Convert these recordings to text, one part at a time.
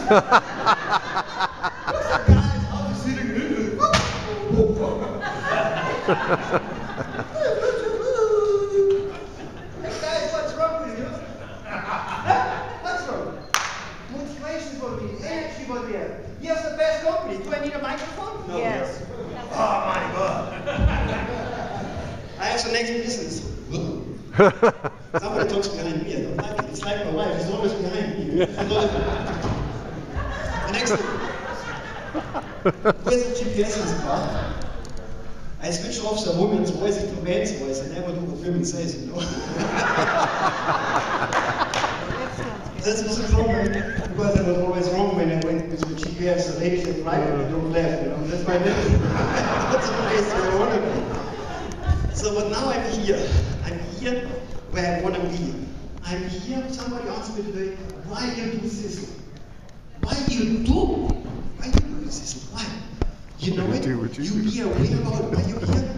Guys, what's wrong with you? What's wrong? Motivation for me, energy for me. Here's the best company. Do I need a microphone? No. Yes. Oh my God. I have the next business. Somebody talks behind me. I don't like it. It's like my wife. She's always behind me. The next thing. Where's the GPS in the car? I switch off the woman's voice into man's voice. I never do what women say, you know. That's was a problem because I was always wrong when I went with the GPS. The lady said right and I drove left, you know. That's my limit. That's the place where I want to be. So, but now I'm here. I'm here where I want to be. I'm here. Somebody asked me today, why do you do this? Why do you do this? Why? You know it? You be aware about why you're here?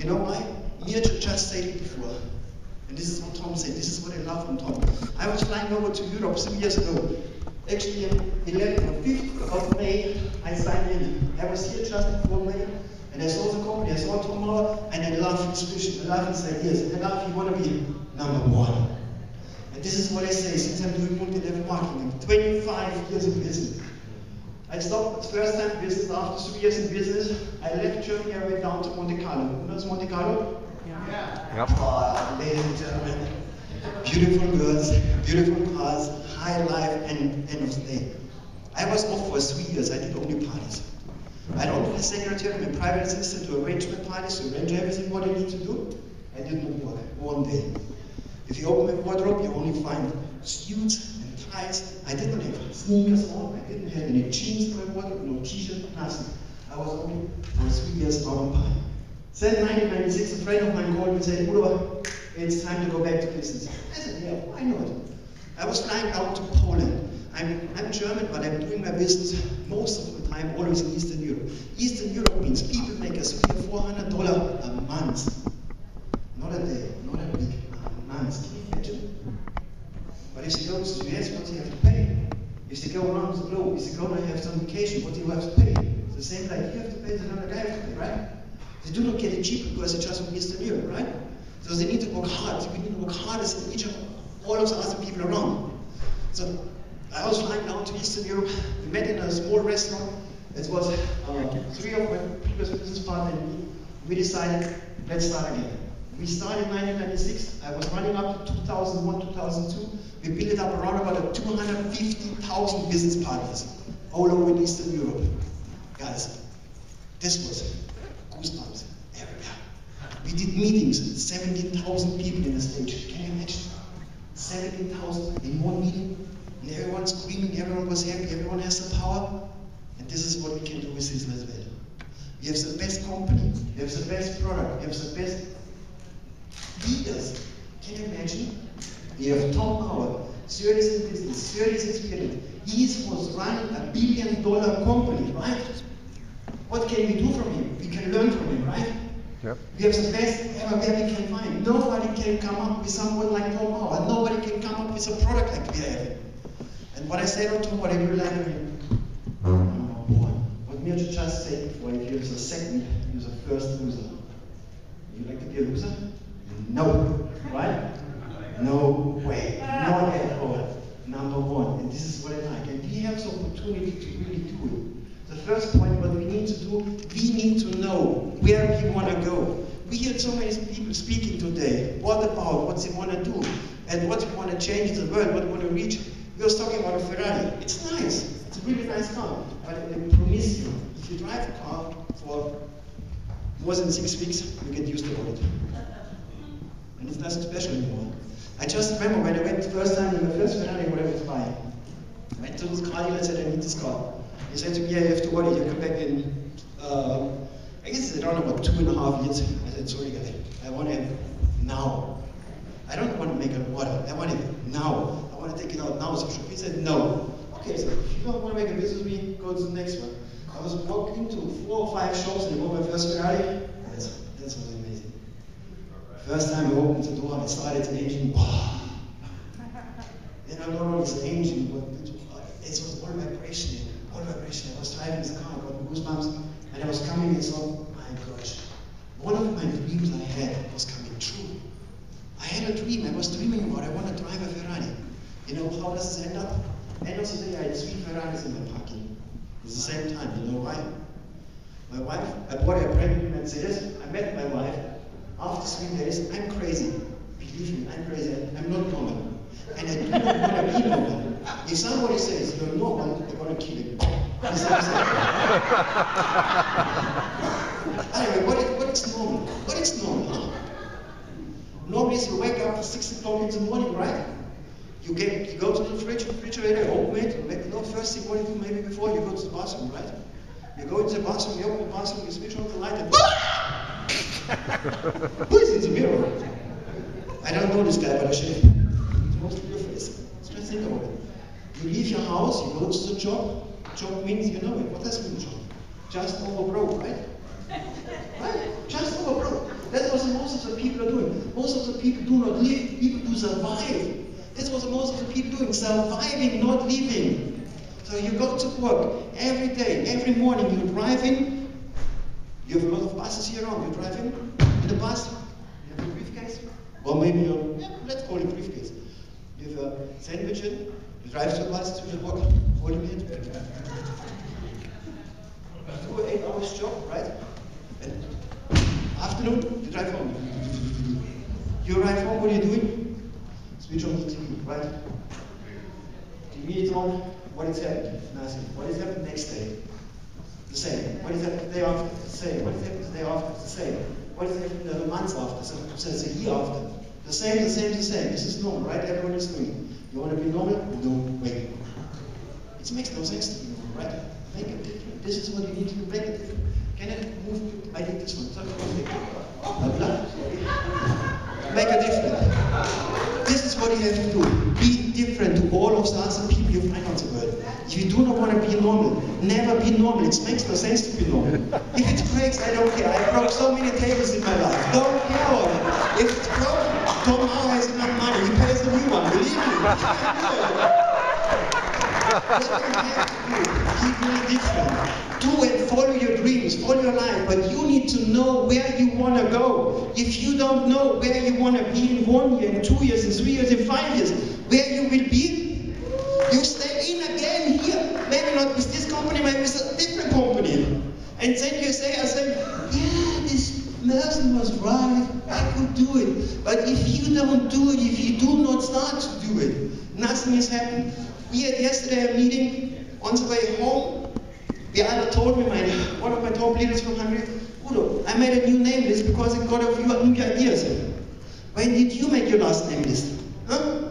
You know why? Mirja just said it before. And this is what Tom said. This is what I love from Tom. I was flying over to Europe 3 years ago. Actually, on 5th of May, I signed in. I was here just before May, and I saw the company, I saw Tom, and I love his vision, I love his ideas, and I love he want to be #1. And this is what I say, since I'm doing multi-level marketing, 25 years in business. I stopped the first time in business after 3 years in business. I left Germany, I went down to Monte Carlo. Who knows Monte Carlo? Yeah. Yep. Oh, ladies and gentlemen, beautiful girls, beautiful cars, high life, and end of the day. I was off for 3 years, I did only parties. I don't need a secretary, my private assistant to arrange my parties, to arrange everything what I need to do. I did not work, 1 day. If you open my wardrobe, you only find suits and ties. I didn't have sneakers on, I didn't have any jeans in my wardrobe, no t-shirt, nothing. I was only for 3 years out on party. Then in 1996, a friend of mine called me and said, Udo, it's time to go back to business. I said, yeah, why not? I was flying down to Poland. I'm German, but I'm doing my business most of the time always in Eastern Europe. Eastern Europe means people make us $300 or $400 a month. Not a day, not a week, a month. Can you imagine? But if you go to the US, what do you have to pay? If you go around the globe, if you go and have some vacation, what do you have to pay? It's the same like you have to pay, the other guy has to pay, right? They do not get it cheap because it's just from Eastern Europe, right? So they need to work hard. We need to work hard as each of all of the other people around. So I was flying down to Eastern Europe. We met in a small restaurant. It was 3 of my previous business partners and me. We decided, let's start again. We started in 1996. I was running up to 2001, 2002. We built it up around about 250,000 business partners all over Eastern Europe. Guys, this was goosebumps everywhere. We did meetings, 17,000 people in the stage. Can you imagine? 17,000 in one meeting, and everyone's screaming, everyone was happy, everyone has the power. And this is what we can do with this as well. We have the best company, we have the best product, we have the best leaders. Can you imagine? We have Tom Howard, 30 years in business, 30 years experience. He was running $1 billion company, right? What can we do from him? We can learn from him, right? Yep. We have the best ever where we can find. Nobody can come up with someone like Tom Howard. Nobody can come up with a product like we have. And what I said to him, what I really like him, what Mirja just said before, if you're the second, you're the first loser. You like to be a loser? No. Right? No way. Not at all. #1. And this is what I like. And we have the opportunity to really do it. The first point, what we need to do, we need to know where we want to go. We hear so many people speaking today. What about what they want to do? And what they want to change the world, what they want to reach. We were talking about a Ferrari. It's nice. It's a really nice car. But I promise you, if you drive a car for more than 6 weeks, you get used to it. And it's nothing special anymore. I just remember when I went the first time in the first Ferrari, what I was buying. I went to this car dealer and said, I need this car. He said to me, yeah, you have to order, you come back in, I guess it's around about 2.5 years. I said, sorry guys, I want it now. I don't want to make an order, I want it now. I want to take it out now. So he said, no. Okay, so if you don't want to make a business with me, go to the next one. I was walking to 4 or 5 shops and I bought my first Ferrari. That was amazing. First time I opened the door and I started an engine, wow. Then I don't know this engine, but It was all vibration. All vibration. I was driving the car, I got goosebumps, and I was coming and thought, my gosh, one of my dreams I had was coming true. I had a dream. I was dreaming about I want to drive a Ferrari. You know, how does this end up? End of the day, I had 3 Ferraris in my parking. At the same time. You know why? My wife, I bought a brand new Mercedes. I met my wife. After 3 days, I'm crazy. Believe me, I'm crazy. I'm not normal. And I do not want to be normal. If somebody says you're normal, they're going to kill you. That's what I'm saying. Anyway, what is normal? What is normal, huh? Normal is you wake up at 6 o'clock in the morning, right? You go to the refrigerator, open it, first thing what you do maybe before you go to the bathroom, right? You go into the bathroom, you open the bathroom, you switch on the light, and who is in the mirror? I don't know this guy, but I should. Most of your face. Just think about it. You leave your house, you go to the job. Job means you know it. What does it mean, job? Just over broke, right? Right? Just over broke. That's what most of the people are doing. Most of the people do not live, people do survive. That's what most of the people doing, surviving, not living. So you go to work every day, every morning you drive in. You have a lot of buses here around. You drive in the bus, you have a briefcase, or maybe let's call it briefcase. You have a sandwich in, you drive to the bus, to the work, 40 minutes. You do an 8-hour job, right? And afternoon, you drive home. You arrive home, what are you doing? Switch on the TV, right? TV is on, what is happening? Nothing. What is happening next day? The same. What is happening the day after? The same. What is happening the day after? The same. What is happening the month after? So it's a year after. The same, the same, the same. This is normal, right? Everyone is doing it. You want to be normal? No, wait. It makes no sense to be normal, right? Make it different. This is what you need to make it different. Can I move? I did this one. Sorry. Make a difference. This is what you have to do. Be different to all of the other people you find on the world. If you do not want to be normal, never be normal. It makes no sense to be normal. If it breaks, I don't care. I broke so many tables in my life. Don't care about it. If it's broken, Tom Howard has enough money. He pays the new one. Believe me. What you have to do, keep really different. Do and follow your dreams, follow your life, but you need to know where you want to go. If you don't know where you want to be in 1 year, in 2 years, in 3 years, in 5 years, where you will be, you stay in again here. Maybe not with this company, maybe with a different company. And then you say, yeah, this person was right, I could do it. But if you don't do it, if you do not start to do it, nothing is happening. We had yesterday a meeting on the way home. Beata told me, one of my top leaders from Hungary, Udo, I made a new name list because I got a few new ideas. When did you make your last name list? Huh?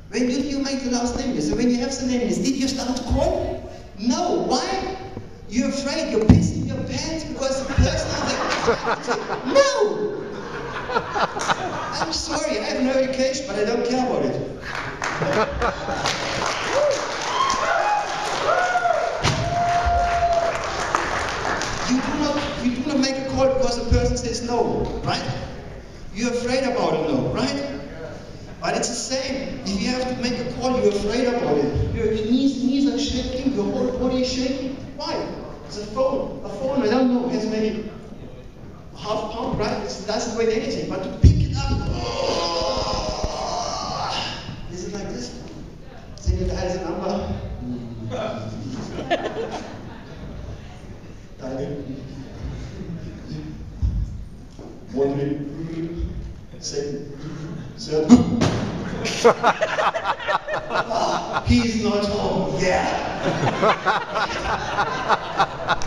When did you make your last name list? And when you have the name list, did you start to call? No. Why? You're afraid, you're pissing your pants because the person is like, no! I'm sorry, I have no education, but I don't care about it. You do not make a call because the person says no, right? You're afraid about a no, right? But it's the same. If you have to make a call, you're afraid about it. Your knees are shaking, your whole body is shaking. Why? It's a phone. A phone, I don't know, has maybe half pound, right? It doesn't weigh anything. But to pick it up, is it like this? Then you dial the number. Wondering, second, third. He's not home. Yeah.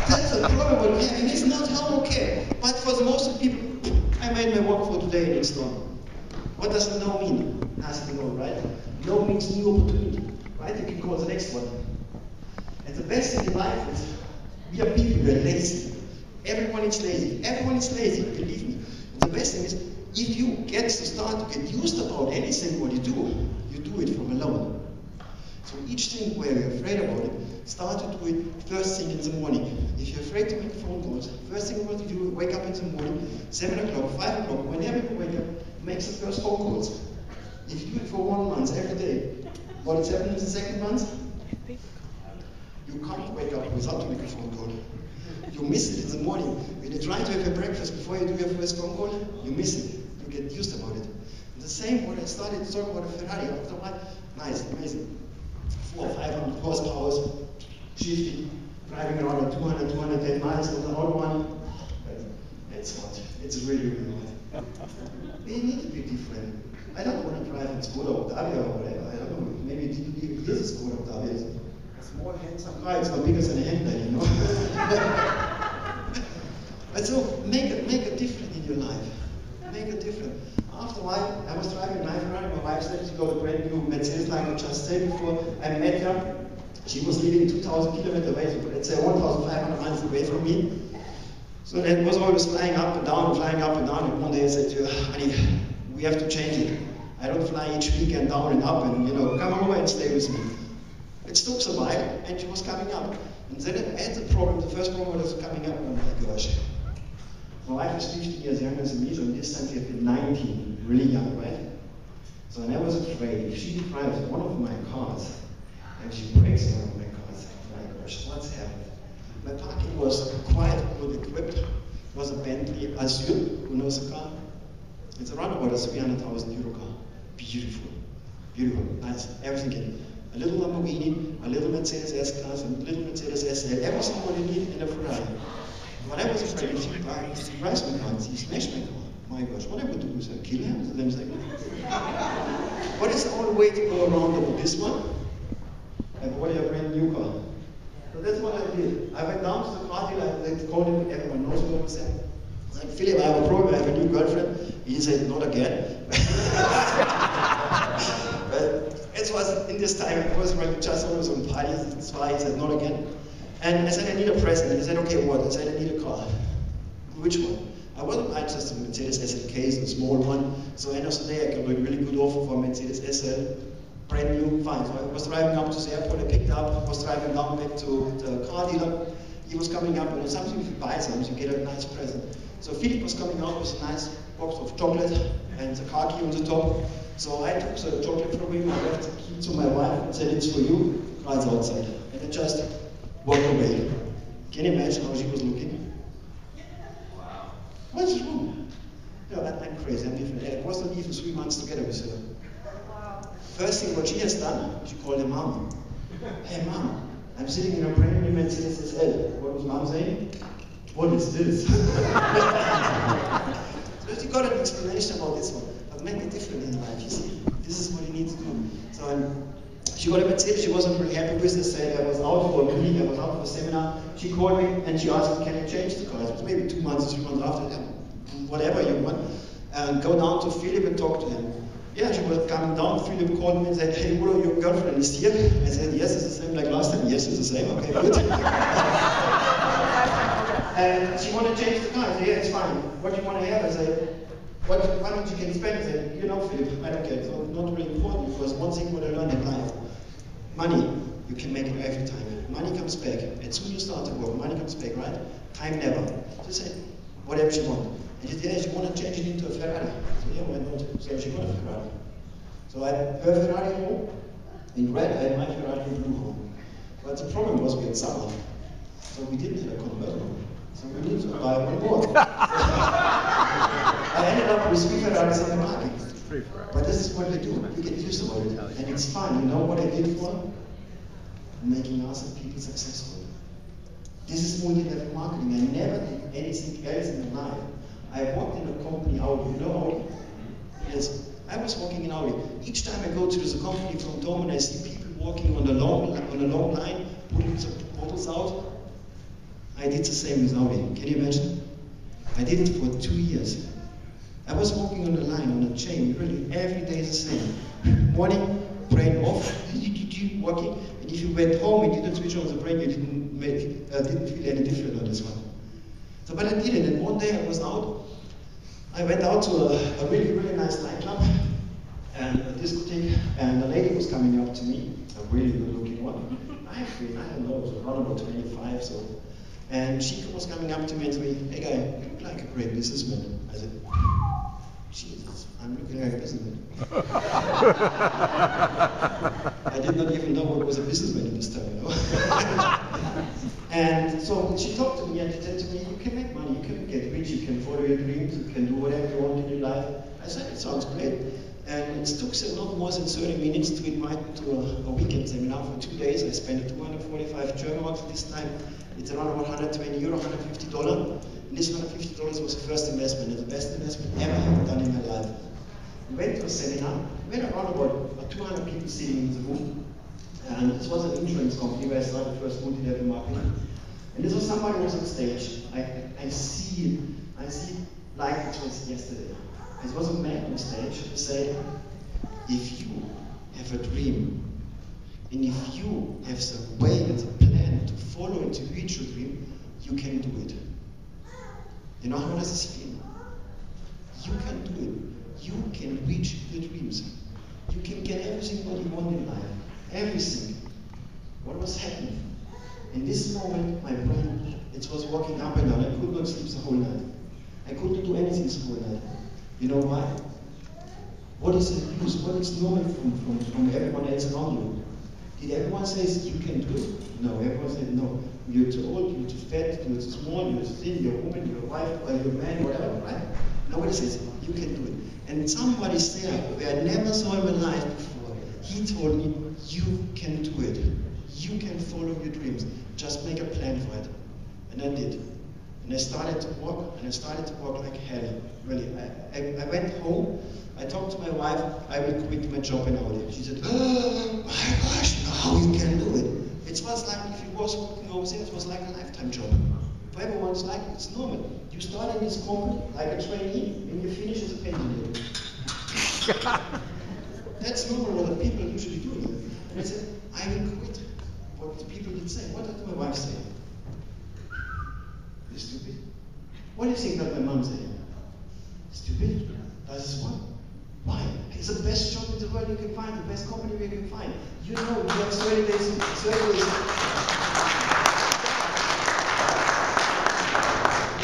That's a problem with having. He's not home, okay. But for the most of people, I made my work for today and it's done. What does no mean? Nothing no, right? No means new opportunity, right? You can call the next one. And the best thing in life is we are people who are lazy. Everyone is lazy. Everyone is lazy, believe me. And the best thing is, if you get to start to get used about anything what you do it from alone. So each thing where you're afraid about it, start to do it first thing in the morning. If you're afraid to make phone calls, first thing what you do, wake up in the morning, 7 o'clock, 5 o'clock, whenever you wake up, make the first phone calls. If you do it for 1 month, every day, what is happening in the second month? You can't wake up without making a phone call. You miss it in the morning. When you try to have a breakfast before you do your first phone call, you miss it. You get used about it. And the same when I started talking about a Ferrari, after a while, nice, amazing. 400 or 500 horsepower, shifty, driving around at 200, 210 miles on the old one. It's hot. It's really, really hot. We need to be different. I don't want to drive a Skoda Octavia or whatever. I don't know. Maybe it is a Skoda Octavia. It's a small, handsome car. It's not bigger than a handbag, you know. But so make a difference in your life. Make a difference. After a while, I was driving a Ferrari. My wife said she got a brand new Mercedes, like I just said before. I met her. She was living 2,000 kilometers away, so let's say 1,500 miles away from me. So that was always flying up and down, flying up and down. And one day I said to her, honey, we have to change it. I don't fly each weekend down and up and, you know, come over and stay with me. It took a while, and she was coming up. And then I had the problem, the first problem was coming up, and oh my gosh. My wife is 15 years younger than me, so this time she had been 19, really young, right? So I was afraid, if she drives one of my cars, and she breaks one of my cars, oh my gosh, what's happened? My parking was quite good equipped. It was a Bentley Azure, who knows the car? It's around about a 300,000 euro car. Beautiful, beautiful, nice, everything in. A little Lamborghini, a little Mercedes S-Class, a little Mercedes SL, everything what you need in a Ferrari. But I was afraid if he drives my car, he smashed my car. My gosh, what I would do is I kill him. So then it's like, what is the only way to go around with this one? I bought a brand new car. So that's what I did. I went down to the car dealer, I called him, everyone knows what I said. I said, Philip, I have a problem, I have a new girlfriend. He said, not again. But it was in this time, of course, when we just always on parties, that's why he said, not again. And I said, I need a present. He said, okay, what? I said, I need a car. Which one? I wasn't buying just a Mercedes SLK, a small one. So end of the day, I got a really good offer for a Mercedes SL. Brand new, fine. So I was driving up to the airport, I picked up, was driving down back to the car dealer. He was coming up, and sometimes if you buy something, you get a nice present. So Philip was coming out with a nice box of chocolate and the car key on the top. So I took the chocolate from him, I left the key to my wife and said, it's for you, car's outside. And I just walked away. Can you imagine how she was looking? Wow. What's wrong? No, I'm crazy, I'm different. It wasn't even 3 months together with her. Wow. First thing what she has done, she called her mom. Hey mom, I'm sitting in a brand new Mercedes SL. What was mom saying? What is this? So she got an explanation about this one. But make it different in life, you see. This is what you need to do. So she got a Mercedes, she wasn't really happy with this. I was out for a meeting, I was out for a seminar. She called me and she asked me, can I change the car? It was maybe 2 months, 3 months after that. Whatever you want. And go down to Philip and talk to him. Yeah, she was coming down, Philip called me and said, hey Udo, your girlfriend is here. I said, yes, it's the same like last time. Yes, it's the same, okay, good. And she wanted to change the car. I said, yeah, it's fine. What do you want to have? I said, why don't you can spend? I said, you know, Philip, I don't care. It's not really important because one thing what I learned in life, money, you can make it every time. Money comes back. As soon as you start to work, money comes back, right? Time never. So I said, whatever she wants. And she said, yeah, she want to change it into a Ferrari. So yeah, why not? So she got a Ferrari. So I had her Ferrari home in red, I had my Ferrari in blue home. But the problem was we had summer. So we didn't have a convertible. So we need to buy one more. I ended up with 3 Ferraris on the market. But this is what we do. We get used to it. And it's fun. You know what I did for? Making us and people successful. This is multi-level marketing. I never did anything else in my life. I worked in a company, Audi. You know Audi? Yes. I was working in Audi. Each time I go to the company from Dome and I see people walking on a long line, putting the bottles out, I did the same with Audi. Can you imagine? I did it for 2 years. I was walking on the line, on a chain, really every day the same. Morning, brain off, walking, and if you went home and didn't switch on the brain, you didn't feel any different on this one. So, but I did it, and one day I was out. I went out to a really, really nice nightclub and a discotheque, and a lady was coming up to me, a really good-looking one. I don't know, it was around about 25, so. And she was coming up to me and said, hey guy, you look like a great businessman. I said, Jesus, I'm looking like a businessman. I did not even know what was a businessman at this time, you know. And so she talked to me and she said to me, you can make money, you can get rich, you can follow your dreams, you can do whatever you want in your life. I said, it sounds great. And it took not more than 30 minutes to invite me to a weekend seminar for 2 days. I spent 245 German marks this time. It's around about 120 euro, $150. And this $150 was the first investment, and the best investment ever done in my life. We went to a seminar. We had around about 200 people sitting in the room. And this was an insurance company where I started first multi-level marketing. And this was somebody who was on stage. I see like it was yesterday. It was a man on stage who said, if you have a dream, and if you have the way and the plan to follow and to reach your dream, you can do it. You know how does this feel? You can do it. You can reach your dreams. You can get everything what you want in life. Everything. What was happening? In this moment, my brain, it was walking up and down. I could not sleep the whole night. I couldn't do anything the whole night. You know why? What is the use? What is normal from everyone else around you? Did everyone say you can do it? No, everyone said no. You're too old, you're too fat, you're too small, you're too thin, you're a woman, you're a wife, or you're a man, whatever, right? Nobody says you can do it. And somebody there who I never saw in my life before, he told me, you can do it. You can follow your dreams. Just make a plan for it. And I did. And I started to walk, and I started to walk like hell, really. I went home, I talked to my wife, I will quit my job in Audi. She said, oh my gosh, now you can do it. It was like, if you was working over there, it was like a lifetime job. For everyone, it's like, it's normal. You start in this company like a trainee, and you finish as a pensioner. That's normal what the people usually do. And I said, I will quit. What the people did say. What did my wife say? You're stupid. What do you think that my mom said? Stupid? That is what? Why? It's the best job in the world you can find, the best company you can find. You know, you have 30 days. You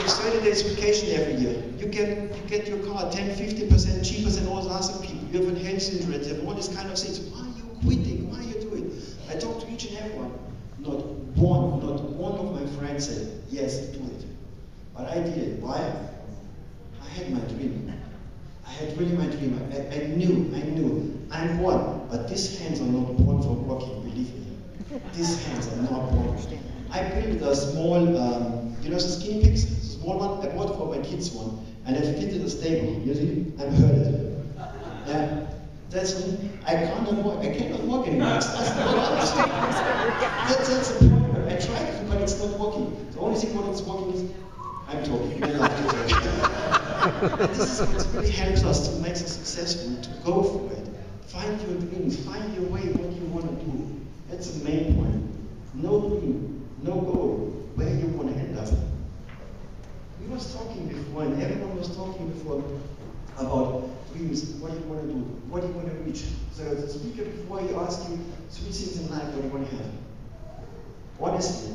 have 30 days vacation every year. You get your car 10–15% cheaper than all the other people. You have a health insurance, you have all these kind of things. Why are you quitting? Why are you doing it? I talked to each and everyone. Not one of my friends said, yes, do it. But I did it. Why? I had my dream. I had really my dream. I knew. I'm born, but these hands are not born for walking, believe me. These hands are not born. I built a small, you know the skinny pigs? The small one? I bought for my kids one, and I fitted a stable. You see? I've heard it. Yeah. That's me. I cannot walk anymore. That's the point. I tried it, but it's not working. The only thing what is working is I'm talking. This is what really helps us to make us successful, to go for it. Find your dreams, find your way, what you want to do. That's the main point. No dream, no goal, where you want to end up. We was talking before, and everyone was talking before about dreams, what do you want to do, what do you want to reach. So the speaker before he asked you 3 things in life what you want to have. Honestly,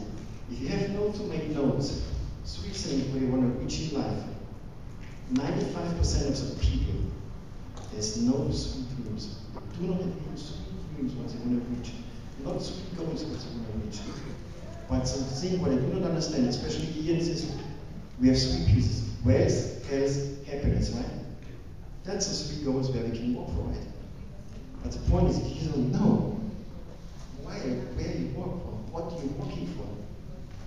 if you have notes to make notes, 3 things what you want to reach in life, 95% of the people, there's no sweet dreams. Do not have sweet dreams what they want to reach. Not sweet goals what they want to reach. But the thing what I do not understand, especially here in this, we have 3 pieces. Wealth, health, happiness, right? That's the 3 goals where we can work for it. But the point is, if you don't know where you work for, what you're working for,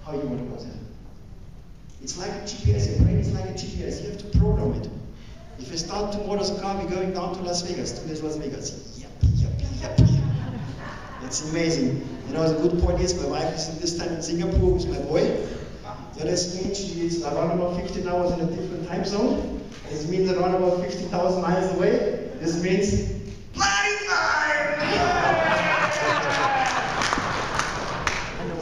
how you want to go there. It's like a GPS, your brain is like a GPS, you have to program it. If you start tomorrow's car, we're going down to Las Vegas, 2 days Las Vegas. Yep. It's amazing. You know, the good point is, my wife is this time in Singapore with my boy. So that means she is around about 15 hours in a different time zone. This means around about 50,000 miles away. This means party time!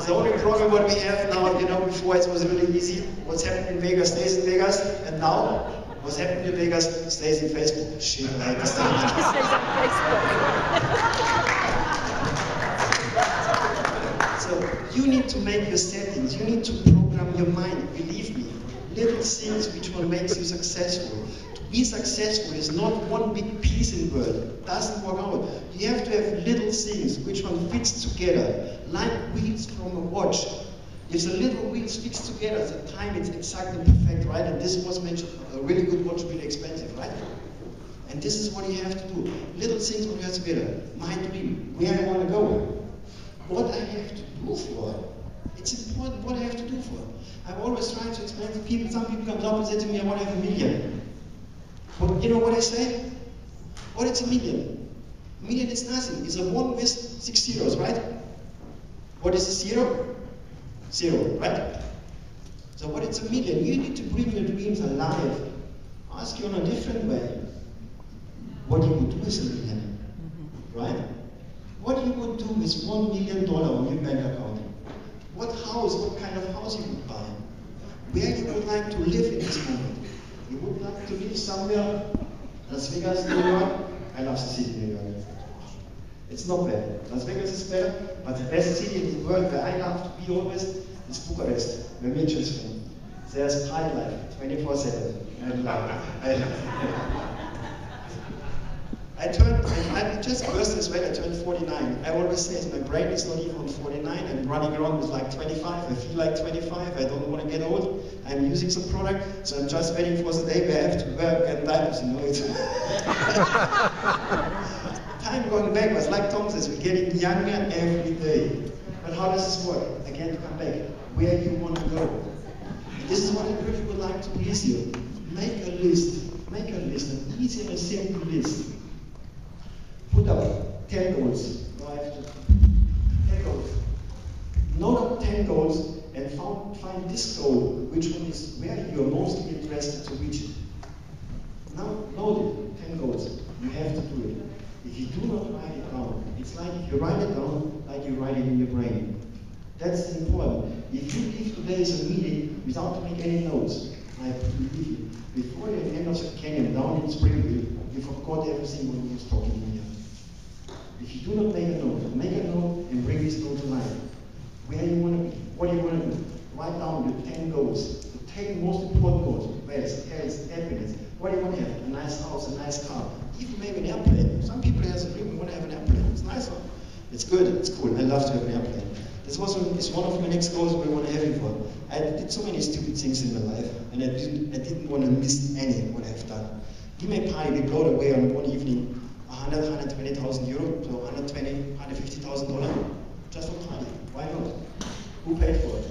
The only problem what we have now, you know, before it was really easy. What's happening in Vegas stays in Vegas, and now what's happening in Vegas stays in Facebook. Shit, I understand. So you need to make your settings. You need to program your mind. Believe me, little things which will make you successful. To Be successful is not one big piece in the world. It doesn't work out. You have to have little things which one fits together, like wheels from a watch. If the little wheels fits together, the time is exactly perfect, right? And this was mentioned, a really good watch, really expensive, right? And this is what you have to do. Little things when you have together. My dream, where I want to go, what I have to do for. It's important what I have to do for. I'm always trying to explain to people. Some people come up and say to me, I want to have $1 million. But you know what I say? What is $1 million? $1 million is nothing. It's a 1 with 6 zeros, right? What is a zero? Zero, right? So what is $1 million? You need to bring your dreams alive. Ask you in a different way. What you would do with $1 million, right? What you would do with $1 million on your bank account? What house, what kind of house you would buy? Where you would like to live in this moment? You would like to live somewhere, Las Vegas, New York? I love the city, New York. It's not bad. Las Vegas is better, but the best city in the world where I love to be always is Bucharest, where Mitchell's from. There's party life, 24/7. I love it. I just burst as well, I turned 49. I always say my brain is not even on 49, I'm running around with like 25, I feel like 25, I don't want to get old. I'm using some product, so I'm just waiting for the day where I have to wear and diapers, you know. It's time going backwards, like Tom says, we're getting younger every day. But how does this work? Again, to come back, where you want to go. And this is what I really would like to please you. Make a list, an easy and a simple list. Put up 10 goals. No, I have to. 10 goals. Note up 10 goals and find this goal, which one is where you are mostly interested to reach it. Now, note it, 10 goals. You have to do it. If you do not write it down, it's like if you write it down, like you write it in your brain. That's important. If you leave today's meeting without making any notes, I believe you, before the end of the canyon down in Springville, you forgot everything what we was talking in here. If you do not make a note and bring this note to life. Where you want to be, what you want to do. Write down your 10 goals, the 10 most important goals. Wealth, health, happiness. What do you want to have? A nice house, a nice car. Even maybe an airplane. Some people have a dream, we want to have an airplane. It's nice. It's good, it's cool. I love to have an airplane. This is one of my next goals we want to have it for. I did so many stupid things in my life, and I didn't want to miss any what I've done. We made party, we blowed away on one evening 120,000 euro, so $150,000 just for party. Why not? Who paid for it?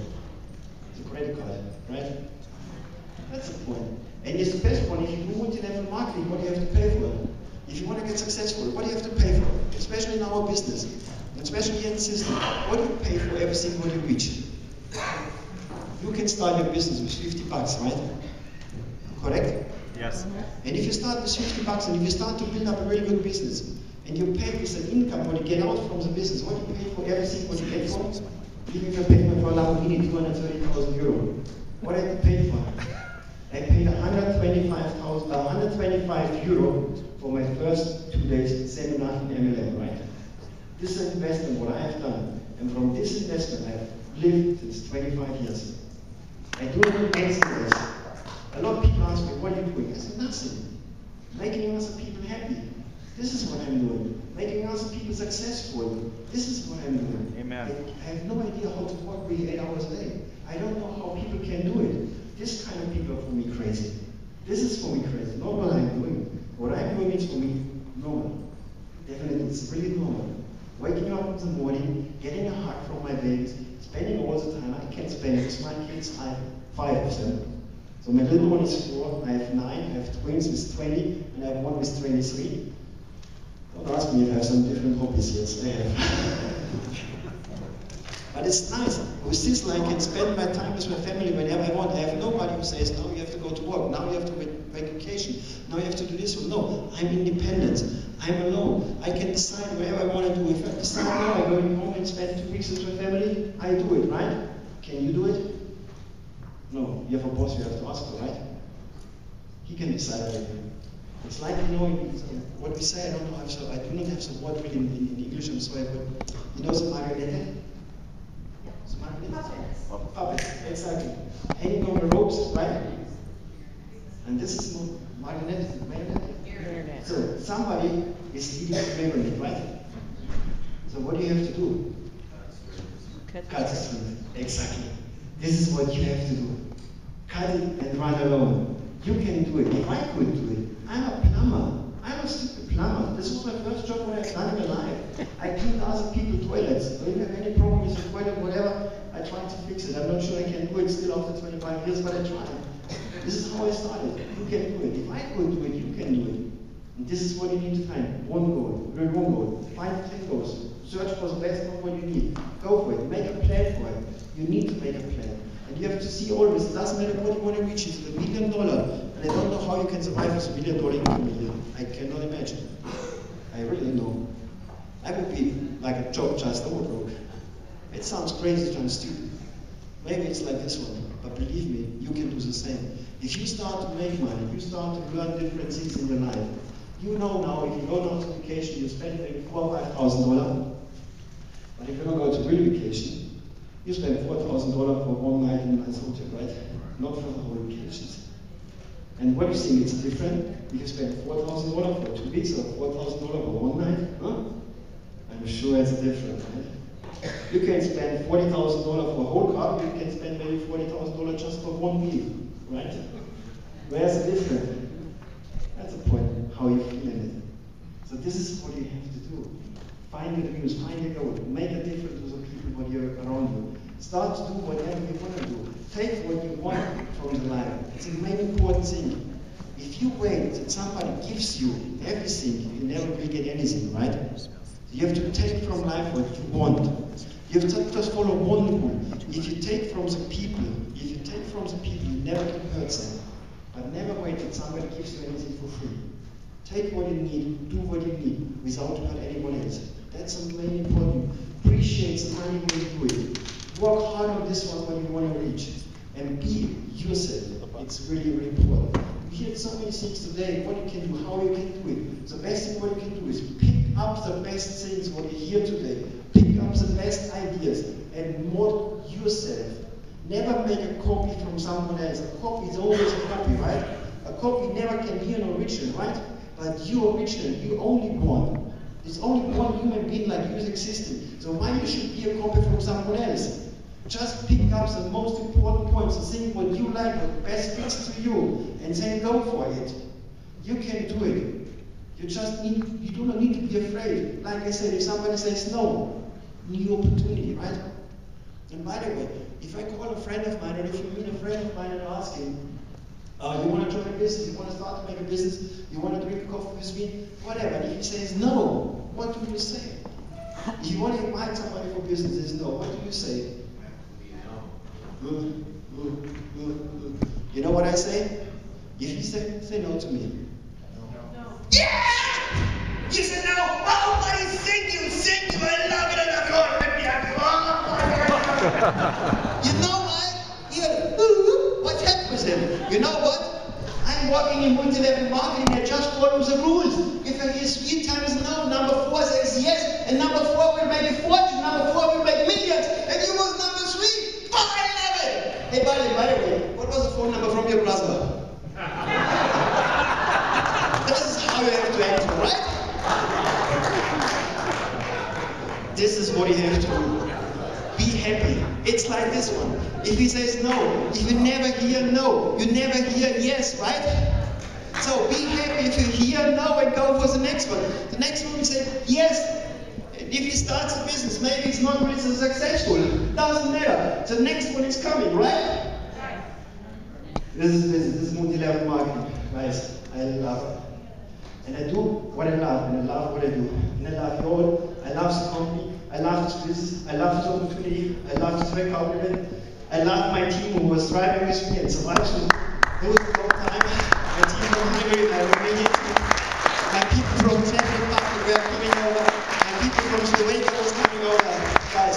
It's a credit card, right? That's the point. And it's the best one. If you do multi-level marketing, what do you have to pay for it? If you want to get successful, what do you have to pay for it? Especially in our business, especially here in the system. What do you pay for everything when you reach? You can start your business with 50 bucks, right? Correct? Yes. And if you start with 50 bucks and if you start to build up a really good business, and you pay with an income when you get out from the business, what do you pay for everything what you pay for? Even if you pay for a Lamborghini 230,000 euro, what did you pay for? I paid 125 euro for my first 2 days seminar in MLM, right? This is an investment, what I have done. And from this investment, I have lived since 25 years. I do not do anything else. A lot of people ask me, what are you doing? I said, nothing. Making other people happy. This is what I'm doing. Making other people successful. This is what I'm doing. Amen. I have no idea how to work really 8 hours a day. I don't know how people can do it. This kind of people are for me crazy. This is for me crazy, not what I'm doing. What I'm doing is for me normal. Definitely, it's really normal. Waking up in the morning, getting a hug from my babies, spending all the time I can spend with my kids. I have 5%. So my little one is 4, I have 9, I have twins with 20, and I have one with 23. Don't ask me if I have some different hobbies, yes, I have. But it's nice. With this, I can spend my time with my family whenever I want. I have nobody who says, no, you have to go to work, now you have to vacation, now you have to do this. No, I'm independent. I'm alone. I can decide whatever I want to do. If I decide now I'm going home and spend 2 weeks with my family, I do it, right? Can you do it? No, you have a boss you have to ask for, right? He can decide everything. It's like, you know, what we say, I don't know, I do not have the word really in English, I'm sorry, but you know the marionette? The marionette? Puppets, exactly. Hanging on the ropes, right? And this is not Marionette. So somebody is stealing the marionette, right? So what do you have to do? Cut the string. Exactly. This is what you have to do. Cut it and run alone. You can do it. If I could do it, I'm a plumber. I'm a stupid plumber. This was my first job what I've done in my life. I cleaned other people's toilets. So if you have any problem with the toilet, whatever, I tried to fix it. I'm not sure I can do it still after 25 years, but I tried. This is how I started. You can do it. If I could do it, you can do it. And this is what you need to find. One goal. One goal. Find 10 goals. Search for the best of what you need. Go for it. Make a plan for it. You need to make a plan. And you have to see always, it doesn't matter what you want to reach, it's $1 million. And I don't know how you can survive with $1 million income a year. I cannot imagine. I really know. I would be like a job just over broke. It sounds crazy and stupid. Maybe it's like this one, but believe me, you can do the same. If you start to make money, you start to learn different things in your life. You know now, if you go down to vacation, you spend maybe $4,000 or $5,000. But if you don't go to real vacation, you spend $4,000 for one night in a nice hotel, right? Not for the whole vacations. And what do you think? It's different? If you spend $4,000 for 2 weeks or $4,000 for one night? Huh? I'm sure it's different, right? You can spend $40,000 for a whole car, you can spend maybe $40,000 just for 1 meal, right? Where's the difference? That's the point, how you feel in it. So this is what you have to do. Find your dreams, find your goal, make a difference to the people what you're around you. Start to do whatever you want to do. Take what you want from the life. It's a main important thing. If you wait that somebody gives you everything, you never will get anything, right? You have to take from life what you want. You have to just follow one rule. If you take from the people, you never can hurt them. But never wait that somebody gives you anything for free. Take what you need, do what you need, without hurt anyone else. That's the main important. Appreciate the money when you do it. Work hard on this one when you want to reach. And be yourself. It's really, really important. We hear so many things today, what you can do, how you can do it. The best thing what you can do is pick up the best things what you hear today. Pick up the best ideas and mold yourself. Never make a copy from someone else. A copy is always a copy, right? A copy never can be an original, right? But you original, you only one. There's only one human being like you is existing. So why you should be a copy from someone else? Just pick up the most important points, the thing what you like, what best fits to you, and then go for it. You can do it. You just need, you do not need to be afraid. Like I said, if somebody says no, new opportunity, right? And by the way, if I call a friend of mine, or if you meet a friend of mine and ask him, you want to join a business, you want to start to make a business, you want to drink a coffee with me, whatever. And if he says no, what do you say? If you want to invite somebody for business, says no, what do you say? You know what I say? If he say no to me. No. Yeah! You said no! Oh, buddy, thank you, I love it, You know what? What happened with him? You know what? I'm working in multi-level marketing, I just follow the rules. If I hear 3 times no, number 4 says yes, and number 4 will make a fortune, number 4 will make millions, and you was number 3. Oh, I love it! Hey, by the way, what was the phone number from your brother? This is how you have to act, right? This is what you have to do. Be happy. It's like this one. If he says no, if you never hear no, you never hear yes, right? So be happy if you hear no and go for the next one. The next one will say yes. And if he starts a business, maybe it's not really successful. Doesn't matter. The next one is coming, right? This is multi-level marketing, guys. I love it. And I do what I love, and I love what I do. And I love you all. I love the company. I love this business. I love this opportunity. I love this work out with it. I love my team who was driving with me and survived through those long time. My team from Hungary, my Romanian team. My people from Czech Republic were coming over. My people from Slovakia was coming over. Guys,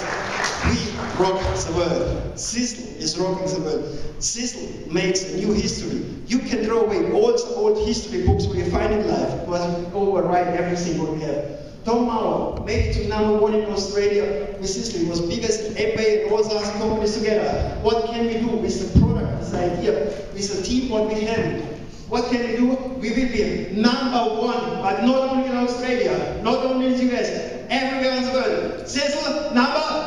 we rock the world. Sisal is rocking the world. Sisal makes a new history. You can throw away all the old history books we find in life because we overwrite everything what we have. Tom Mauer made it to #1 in Australia with Sicily. It was biggest in eBay and all those companies together. What can we do with the product, this idea, with the team what we have? What can we do? We will be #1, but not only in Australia, not only in the US, everywhere in the world. Cecil, number